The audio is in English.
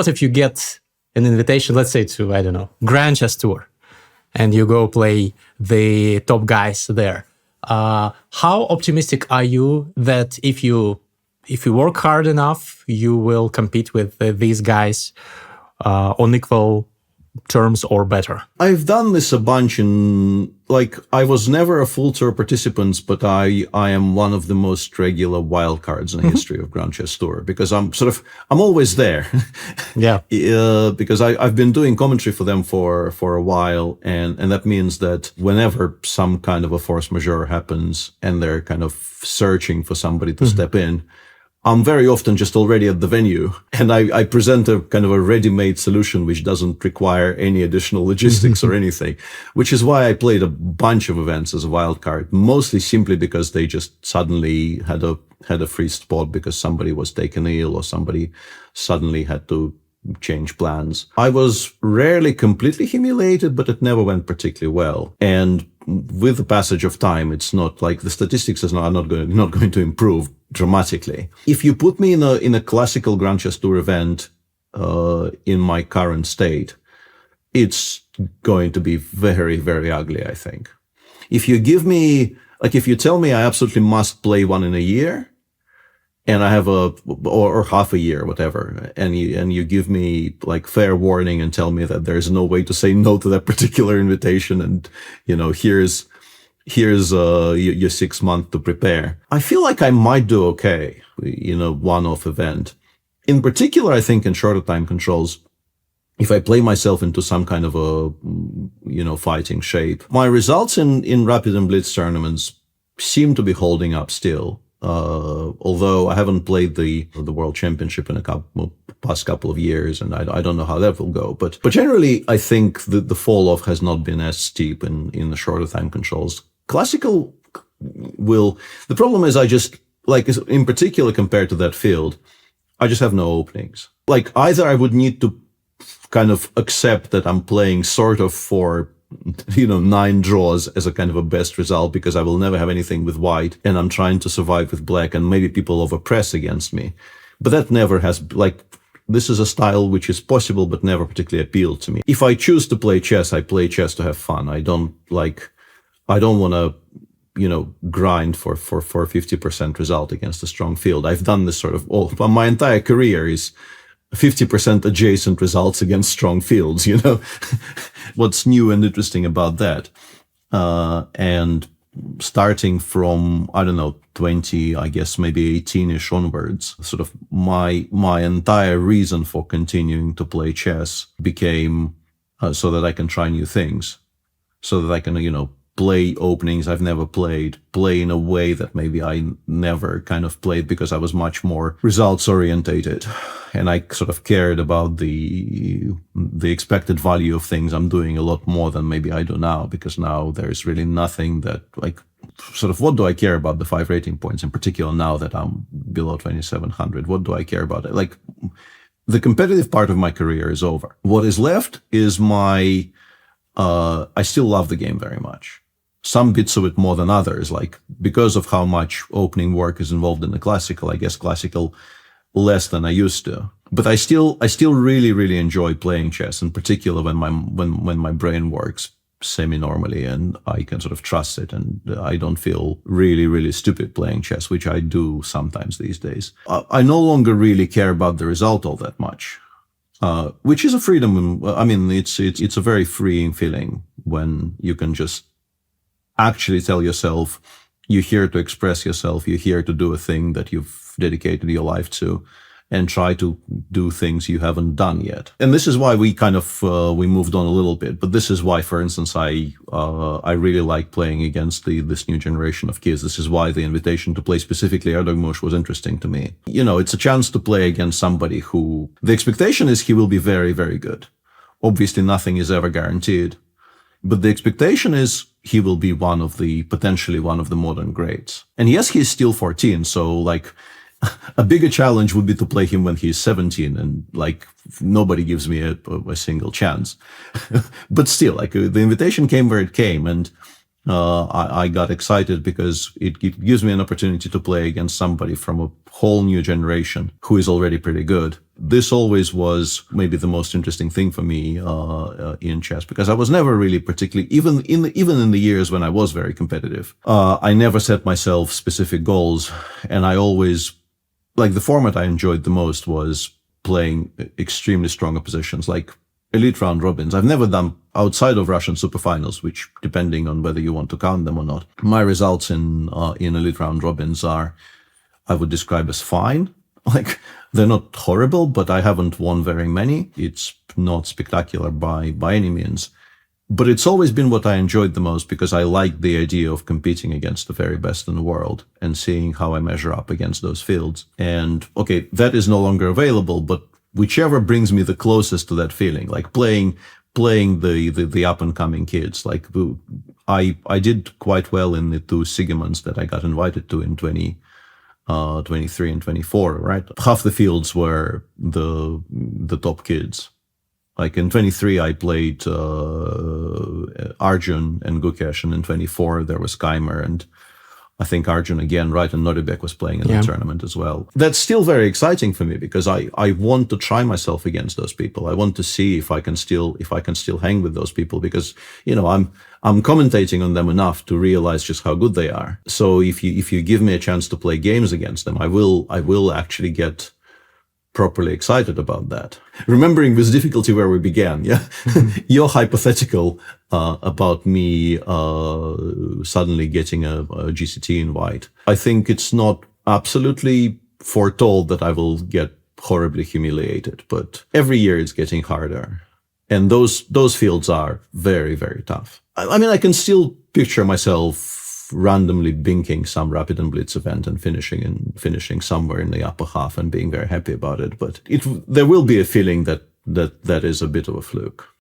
What if you get an invitation, let's say to, I don't know, Grand Chess Tour, and you go play the top guys there? How optimistic are you that if you work hard enough, you will compete with these guys on equal terms or better? I've done this a bunch I was never a full tour participant, but I am one of the most regular wildcards in the history of Grand Chess Tour, because I'm always there. Yeah. Because I've been doing commentary for them for a while. And that means that whenever some kind of a force majeure happens and they're kind of searching for somebody to step in, I'm very often just already at the venue, and I present a kind of a ready-made solution which doesn't require any additional logistics or anything, which is why I played a bunch of events as a wild card, mostly simply because they just suddenly had a free spot because somebody was taken ill or somebody suddenly had to change plans. I was rarely completely humiliated, but it never went particularly well. And with the passage of time, it's not like the statistics are not going to improve dramatically. If you put me in a classical Grand Chess Tour event in my current state, it's going to be very, very ugly, I think. If you give me, if you tell me I absolutely must play one in a year, and I have or half a year, whatever, and you give me fair warning and tell me that there's no way to say no to that particular invitation, and here's your 6 months to prepare, I feel like I might do okay, one-off event. In particular, I think in shorter time controls, if I play myself into some kind of a, fighting shape, my results in Rapid and Blitz tournaments seem to be holding up still. Although I haven't played the World Championship in past couple of years, and I don't know how that will go. But generally, I think the fall off has not been as steep in the shorter time controls. Classical the problem is I just, in particular compared to that field, I just have no openings. Either I would need to kind of accept that I'm playing sort of for 9 draws as a kind of a best result because I will never have anything with white and I'm trying to survive with black, and maybe people overpress against me. But that never has, this is a style which is possible but never particularly appealed to me. If I choose to play chess, I play chess to have fun. I don't want to, grind for 50% result against a strong field. I've done this sort of, my entire career is 50% adjacent results against strong fields, What's new and interesting about that? And starting from, 20, I guess maybe 18-ish onwards, sort of my entire reason for continuing to play chess became so that I can try new things, so that I can, play openings I've never played, play in a way that maybe I never kind of played because I was much more results orientated. And I sort of cared about the expected value of things I'm doing a lot more than maybe I do now, because now there's really nothing that what do I care about the 5 rating points in particular now that I'm below 2,700? What do I care about it? The competitive part of my career is over. What is left is I still love the game very much. Some bits of it more than others, because of how much opening work is involved in the classical, I guess classical less than I used to. But I still really, really enjoy playing chess, in particular when my brain works semi-normally and I can sort of trust it and I don't feel really, really stupid playing chess, which I do sometimes these days. I no longer really care about the result all that much. Which is a freedom. It's a very freeing feeling when you can just actually tell yourself you're here to express yourself, you're here to do a thing that you've dedicated your life to, and try to do things you haven't done yet. And this is why we kind of we moved on a little bit. But this is why, for instance, I really like playing against this new generation of kids. This is why the invitation to play specifically Erdogmush was interesting to me. It's a chance to play against somebody who the expectation is he will be very, very good. Obviously, nothing is ever guaranteed, but the expectation is he will be potentially one of the modern greats. And yes, he's still 14, so a bigger challenge would be to play him when he's 17, and nobody gives me a single chance. But still, the invitation came where it came, and I got excited because it gives me an opportunity to play against somebody from a whole new generation who is already pretty good. This always was maybe the most interesting thing for me in chess, because I was never really particularly, even in the years when I was very competitive, I never set myself specific goals, and I always, like, the format I enjoyed the most was playing extremely strong oppositions, like elite round robins. I've never done outside of Russian superfinals, which, depending on whether you want to count them or not, my results in elite round robins are, I would describe as fine. Like, they're not horrible, but I haven't won very many. It's not spectacular by any means. But it's always been what I enjoyed the most, because I like the idea of competing against the very best in the world and seeing how I measure up against those fields. And okay, that is no longer available, but whichever brings me the closest to that feeling, like playing the up and coming kids. Like, I did quite well in the two Sigemans that I got invited to in 23 and 24, right? Half the fields were the top kids. Like in 23, I played Arjun and Gukesh, and in 24 there was Keimer, and I think Arjun again, right? And Noribek was playing in the tournament as well. That's still very exciting for me, because I want to try myself against those people. I want to see if I can still hang with those people, because, you know, I'm commentating on them enough to realize just how good they are. So if you give me a chance to play games against them, I will actually get properly excited about that. Remembering this difficulty where we began, your hypothetical about me suddenly getting a GCT invite, I think it's not absolutely foretold that I will get horribly humiliated, but every year it's getting harder. And those fields are very, very tough. I mean, I can still picture myself randomly binking some Rapid and Blitz event and finishing somewhere in the upper half and being very happy about it. But there will be a feeling that is a bit of a fluke.